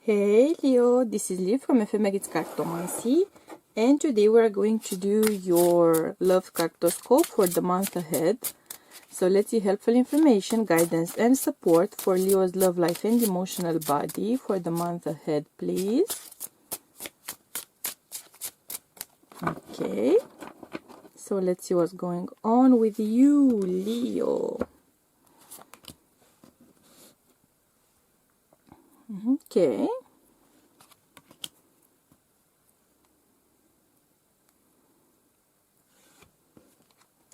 Hey Leo, this is Leo from Ephemerate Cartomancy, and today we're going to do your Love Cartoscope for the month ahead. So let's see helpful information, guidance and support for Leo's love life and emotional body for the month ahead, please. Okay, so let's see what's going on with you, Leo. Okay.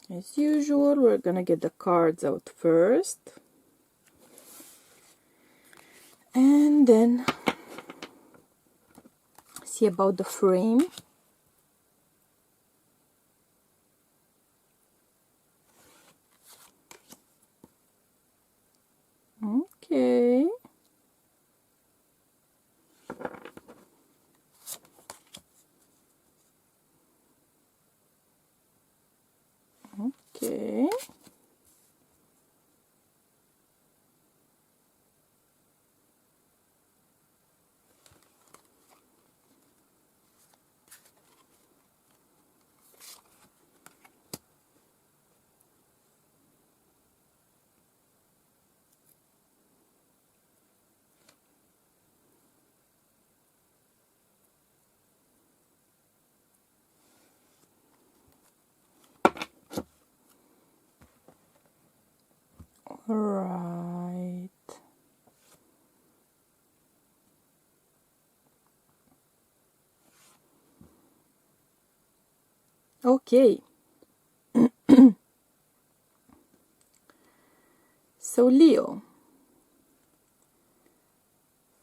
As usual, we're gonna get the cards out first. And then see about the frame. Okay. Okay. Right. Okay. So Leo,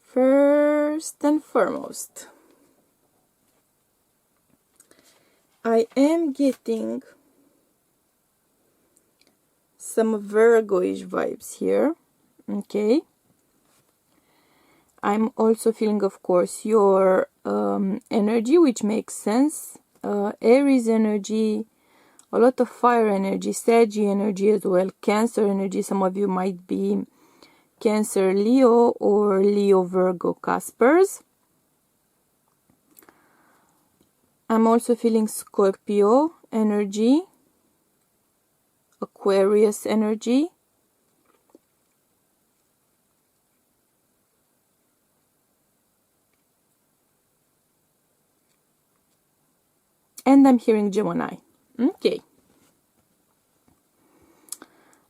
first and foremost, I am getting some Virgo-ish vibes here. Okay. I'm also feeling, of course, your energy, which makes sense. Aries energy, a lot of fire energy, Sag energy as well, Cancer energy. Some of you might be Cancer Leo or Leo Virgo Caspers. I'm also feeling Scorpio energy, Aquarius energy. And I'm hearing Gemini. Okay.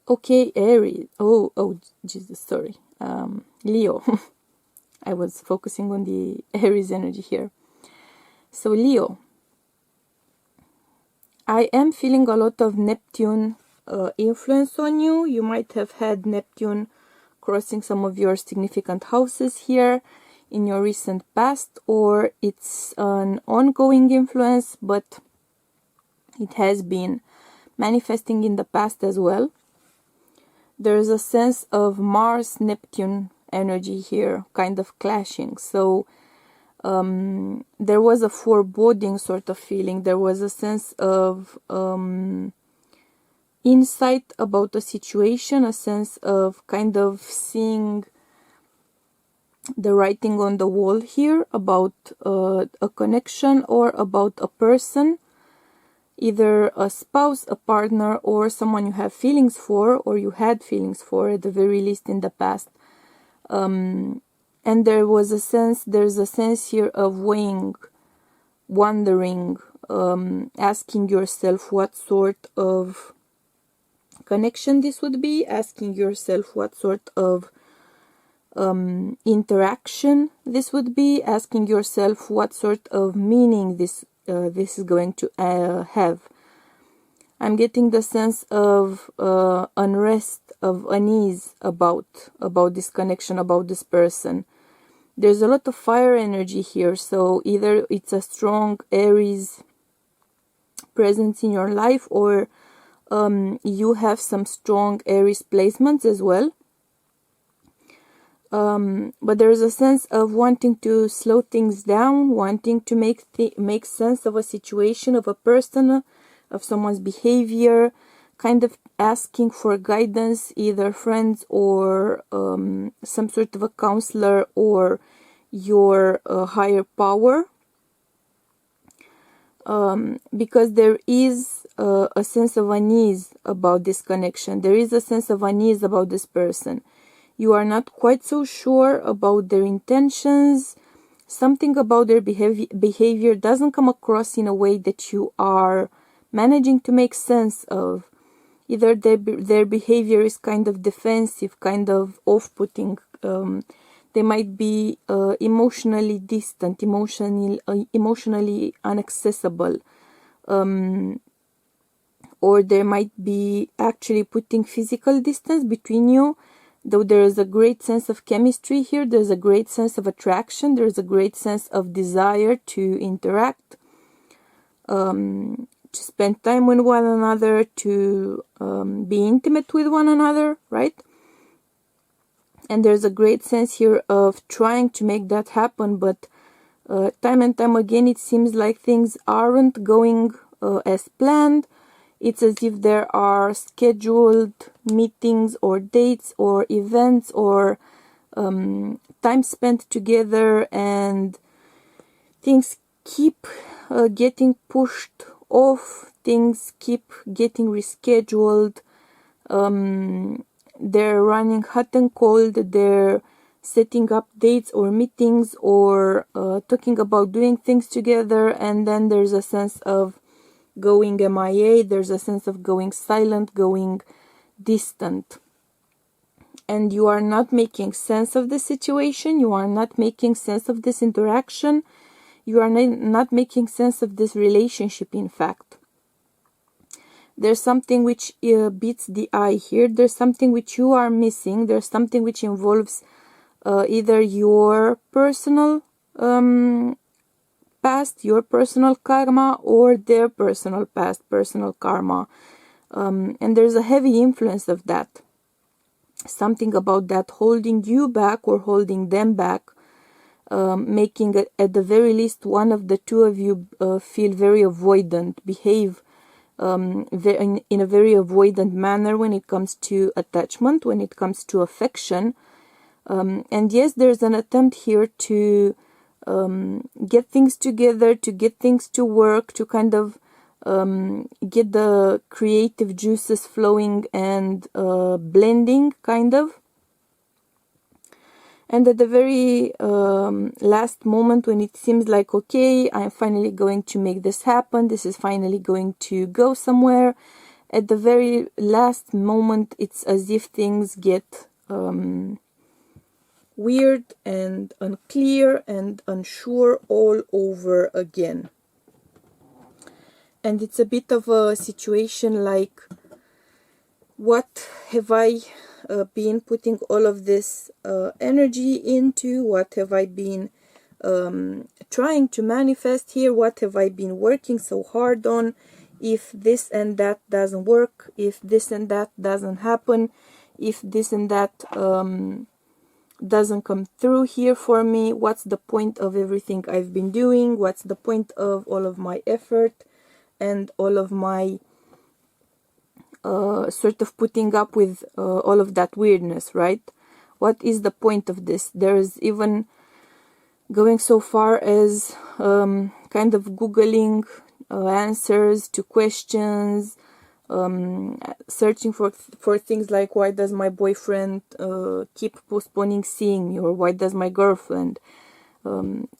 Okay, Aries. Oh, Jesus, sorry. Leo. I was focusing on the Aries energy here. So, Leo, I am feeling a lot of Neptune influence on you. You might have had Neptune crossing some of your significant houses here in your recent past, or it's an ongoing influence, but it has been manifesting in the past as well. There's a sense of Mars-Neptune energy here, kind of clashing. So there was a foreboding sort of feeling. There was a sense of insight about a situation, a sense of kind of seeing the writing on the wall here about a connection or about a person, either a spouse, a partner, or someone you have feelings for, or you had feelings for at the very least in the past. And there's a sense here of weighing, wondering, asking yourself what sort of connection this would be, asking yourself what sort of interaction this would be, asking yourself what sort of meaning this is going to have. I'm getting the sense of unrest, of unease about this connection, about this person. There's a lot of fire energy here, so either it's a strong Aries presence in your life, or you have some strong Aries placements as well. But there's a sense of wanting to slow things down, wanting to make sense of a situation, of a person, of someone's behavior, kind of asking for guidance, either friends or some sort of a counselor, or your higher power, because there is a sense of unease about this connection. There is a sense of unease about this person. You are not quite so sure about their intentions. Something about their behavior doesn't come across in a way that you are managing to make sense of. Either their behavior is kind of defensive, kind of off-putting. They might be emotionally distant, emotionally inaccessible. Or there might be actually putting physical distance between you. Though there is a great sense of chemistry here, there's a great sense of attraction, there's a great sense of desire to interact, to spend time with one another, to be intimate with one another, right? And there's a great sense here of trying to make that happen, but time and time again it seems like things aren't going as planned. It's as if there are scheduled meetings or dates or events or time spent together, and things keep getting pushed off, things keep getting rescheduled. They're running hot and cold, they're setting up dates or meetings or talking about doing things together, and then there's a sense of going MIA, there's a sense of going silent, going distant. And you are not making sense of the situation, you are not making sense of this interaction, you are not making sense of this relationship, in fact. There's something which beats the eye here, there's something which you are missing, there's something which involves either your personal past, your personal karma, or their personal past, personal karma. And there's a heavy influence of that. Something about that holding you back or holding them back, making it, at the very least one of the two of you feel very avoidant, behave in a very avoidant manner when it comes to attachment, when it comes to affection. And yes, there's an attempt here to get things together, to get things to work, to kind of get the creative juices flowing and blending, kind of. And at the very last moment, when it seems like, okay, I'm finally going to make this happen, this is finally going to go somewhere, at the very last moment, it's as if things get weird and unclear and unsure all over again. And it's a bit of a situation like, what have I been putting all of this energy into? What have I been trying to manifest here? What have I been working so hard on? If this and that doesn't work, if this and that doesn't happen, if this and that doesn't come through here for me, what's the point of everything I've been doing? What's the point of all of my effort and all of my sort of putting up with all of that weirdness, right? What is the point of this? There's even going so far as kind of Googling answers to questions, searching for things like, why does my boyfriend keep postponing seeing me, or why does my girlfriend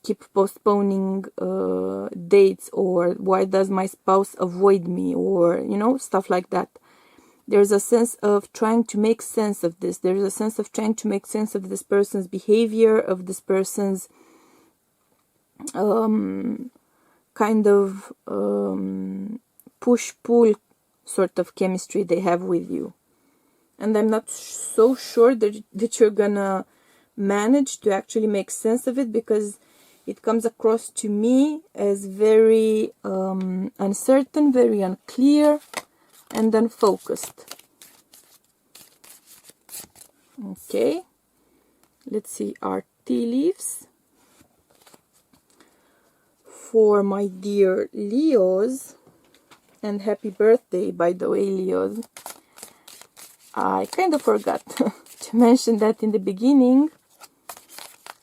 keep postponing dates, or why does my spouse avoid me, or stuff like that. There's a sense of trying to make sense of this. There's a sense of trying to make sense of this person's behavior, of this person's kind of push-pull sort of chemistry they have with you. And I'm not so sure that you're gonna manage to actually make sense of it, because it comes across to me as very uncertain, very unclear, and unfocused. Okay, let's see our tea leaves for my dear Leos. And happy birthday, by the way, Leos. I kind of forgot to mention that in the beginning.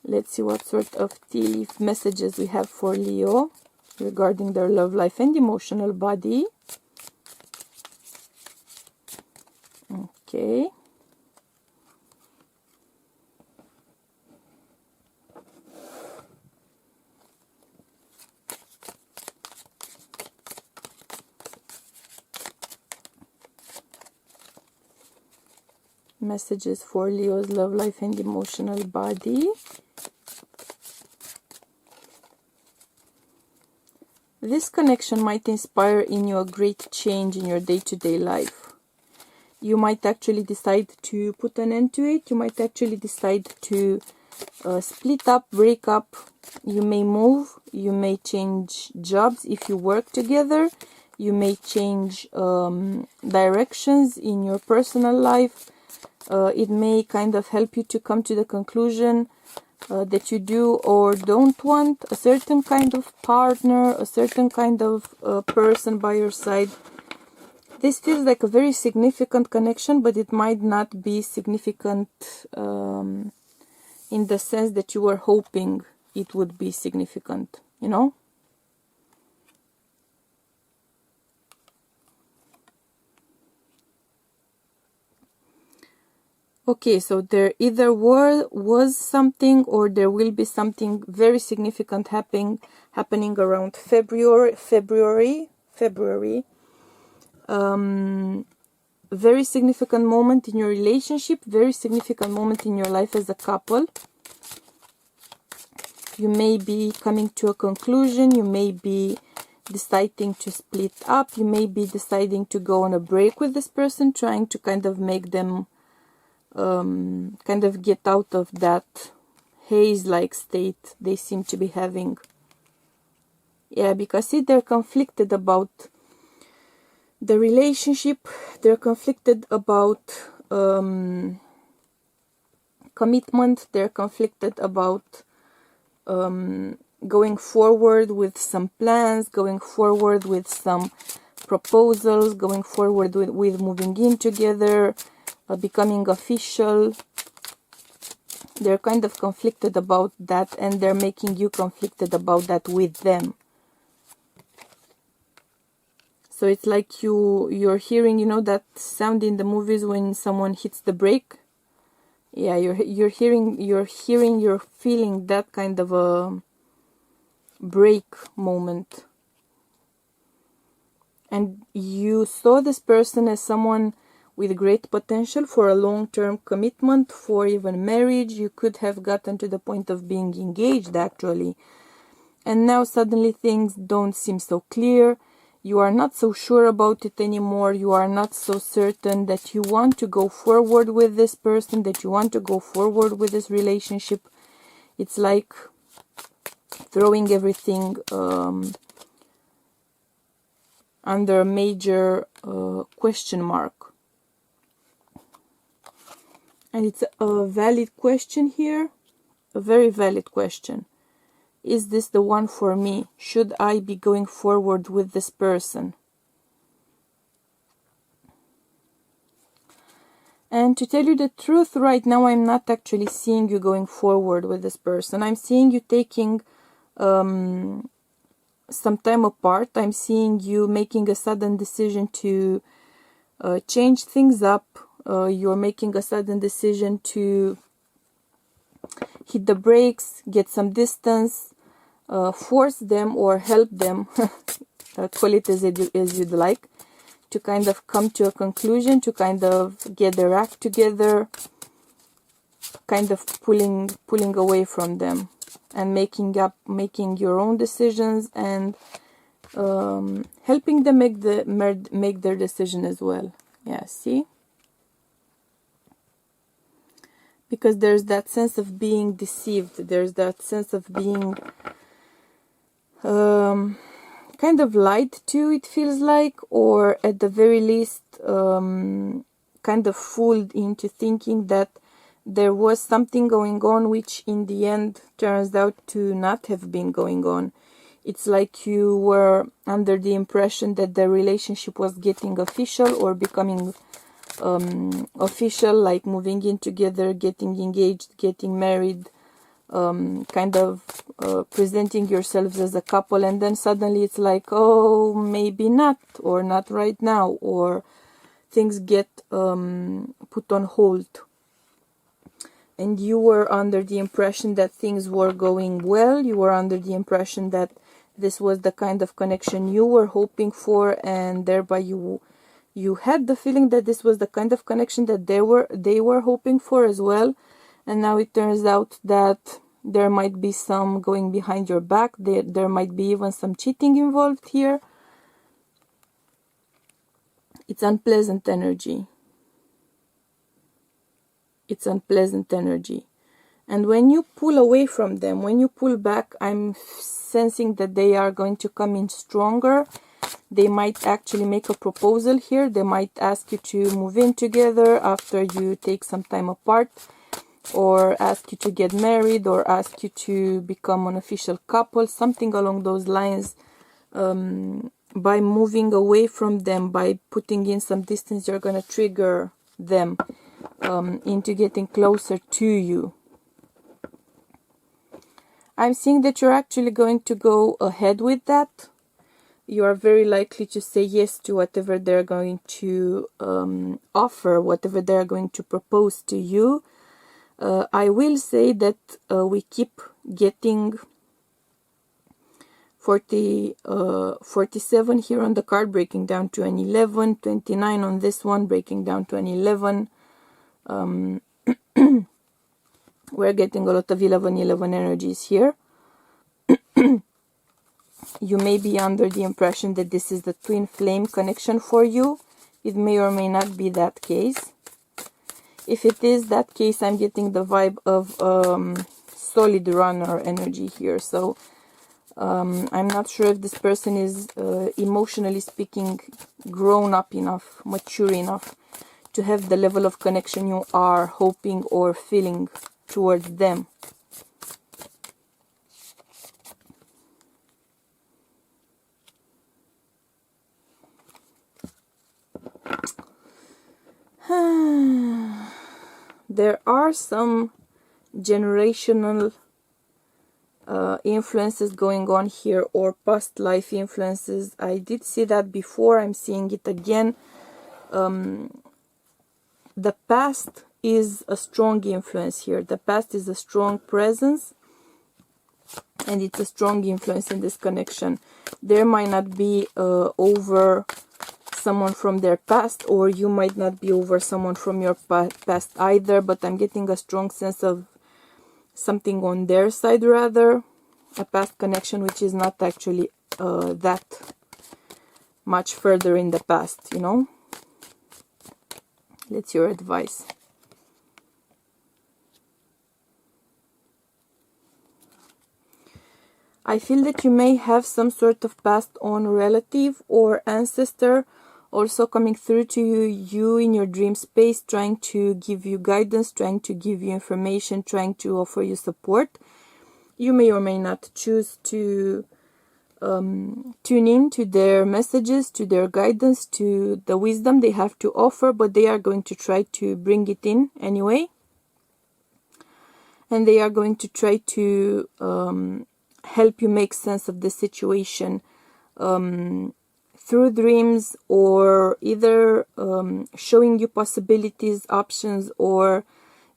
Let's see what sort of tea leaf messages we have for Leo regarding their love life and emotional body. Okay. Messages for Leo's love life and emotional body. This connection might inspire in you a great change in your day-to-day life. You might actually decide to put an end to it. You might actually decide to split up, break up. You may move. You may change jobs if you work together. You may change directions in your personal life. It may kind of help you to come to the conclusion that you do or don't want a certain kind of partner, a certain kind of person by your side. This feels like a very significant connection, but it might not be significant in the sense that you were hoping it would be significant, you know? Okay, so there either was something or there will be something very significant happening around February. Very significant moment in your relationship, very significant moment in your life as a couple. You may be coming to a conclusion, you may be deciding to split up, you may be deciding to go on a break with this person, trying to kind of make them kind of get out of that haze-like state they seem to be having. Yeah, because see, they're conflicted about the relationship, they're conflicted about commitment, they're conflicted about going forward with some plans, going forward with some proposals, going forward with moving in together, becoming official. They're kind of conflicted about that, and they're making you conflicted about that with them. So it's like you're hearing, you know, that sound in the movies when someone hits the brake. Yeah, you're feeling that kind of a break moment. And you saw this person as someone with great potential for a long-term commitment, for even marriage. You could have gotten to the point of being engaged, actually. And now suddenly things don't seem so clear. You are not so sure about it anymore. You are not so certain that you want to go forward with this person, that you want to go forward with this relationship. It's like throwing everything under a major question mark. And it's a valid question here, a very valid question. Is this the one for me? Should I be going forward with this person? And to tell you the truth, right now I'm not actually seeing you going forward with this person. I'm seeing you taking some time apart. I'm seeing you making a sudden decision to change things up. You're making a sudden decision to hit the brakes, get some distance, force them or help them, call it as you'd like, to kind of come to a conclusion, to kind of get their act together, kind of pulling away from them and making your own decisions and helping them make their decision as well. Yeah, see? Because there's that sense of being deceived. There's that sense of being kind of lied to, it feels like, or at the very least kind of fooled into thinking that there was something going on which in the end turns out to not have been going on. It's like you were under the impression that the relationship was getting official or becoming official, like moving in together, getting engaged, getting married, kind of presenting yourselves as a couple, and then suddenly it's like, oh, maybe not, or not right now, or things get put on hold. And you were under the impression that things were going well. You were under the impression that this was the kind of connection you were hoping for, and thereby you had the feeling that this was the kind of connection that they were hoping for as well. And now it turns out that there might be some going behind your back. There might be even some cheating involved here. It's unpleasant energy. It's unpleasant energy. And when you pull away from them, when you pull back, I'm sensing that they are going to come in stronger. They might actually make a proposal here. They might ask you to move in together after you take some time apart, or ask you to get married, or ask you to become an official couple, something along those lines. By moving away from them, by putting in some distance, you're going to trigger them into getting closer to you. I'm seeing that you're actually going to go ahead with that. You are very likely to say yes to whatever they're going to offer, whatever they're going to propose to you. I will say that we keep getting 47 here on the card, breaking down to an 11, 29 on this one, breaking down to an 11. We're getting a lot of 11 energies here. You may be under the impression that this is the twin flame connection for you. It may or may not be that case. If it is that case, I'm getting the vibe of solid runner energy here. So I'm not sure if this person is emotionally speaking grown up enough, mature enough to have the level of connection you are hoping or feeling towards them. There are some generational influences going on here, or past life influences. I did see that before. I'm seeing it again. The past is a strong influence here. The past is a strong presence, and it's a strong influence in this connection. There might not be over someone from their past, or you might not be over someone from your past either, but I'm getting a strong sense of something on their side, rather a past connection which is not actually that much further in the past, you know. Let's hear advice. I feel that you may have some sort of passed on relative or ancestor also coming through to you in your dream space, trying to give you guidance, trying to give you information, trying to offer you support. You may or may not choose to tune in to their messages, to their guidance, to the wisdom they have to offer, but they are going to try to bring it in anyway. And they are going to try to help you make sense of the situation through dreams, or either showing you possibilities, options, or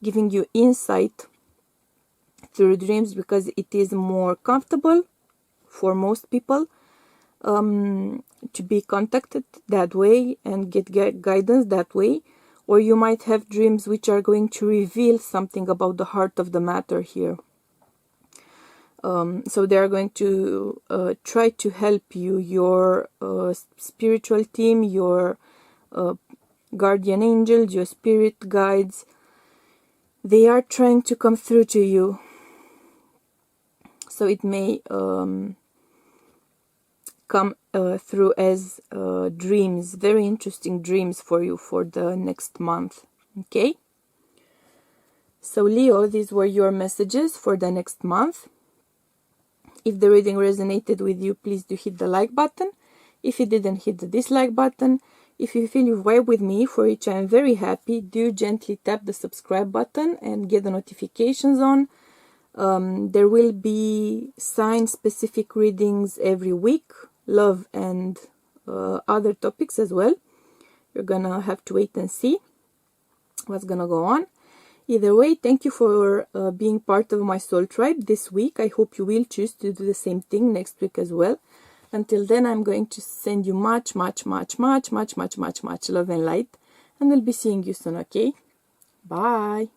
giving you insight through dreams, because it is more comfortable for most people to be contacted that way and get guidance that way. Or you might have dreams which are going to reveal something about the heart of the matter here. So they are going to try to help you, your spiritual team, your guardian angels, your spirit guides. They are trying to come through to you. So it may come through as dreams, very interesting dreams for you for the next month. Okay? So Leo, these were your messages for the next month. If the reading resonated with you, please do hit the like button. If you didn't, hit the dislike button. If you feel you vibe with me, for which I am very happy, do gently tap the subscribe button and get the notifications on. There will be sign-specific readings every week, love and other topics as well. You're gonna have to wait and see what's gonna go on. Either way, thank you for being part of my soul tribe this week. I hope you will choose to do the same thing next week as well. Until then, I'm going to send you much love and light, and we'll be seeing you soon, okay? Bye.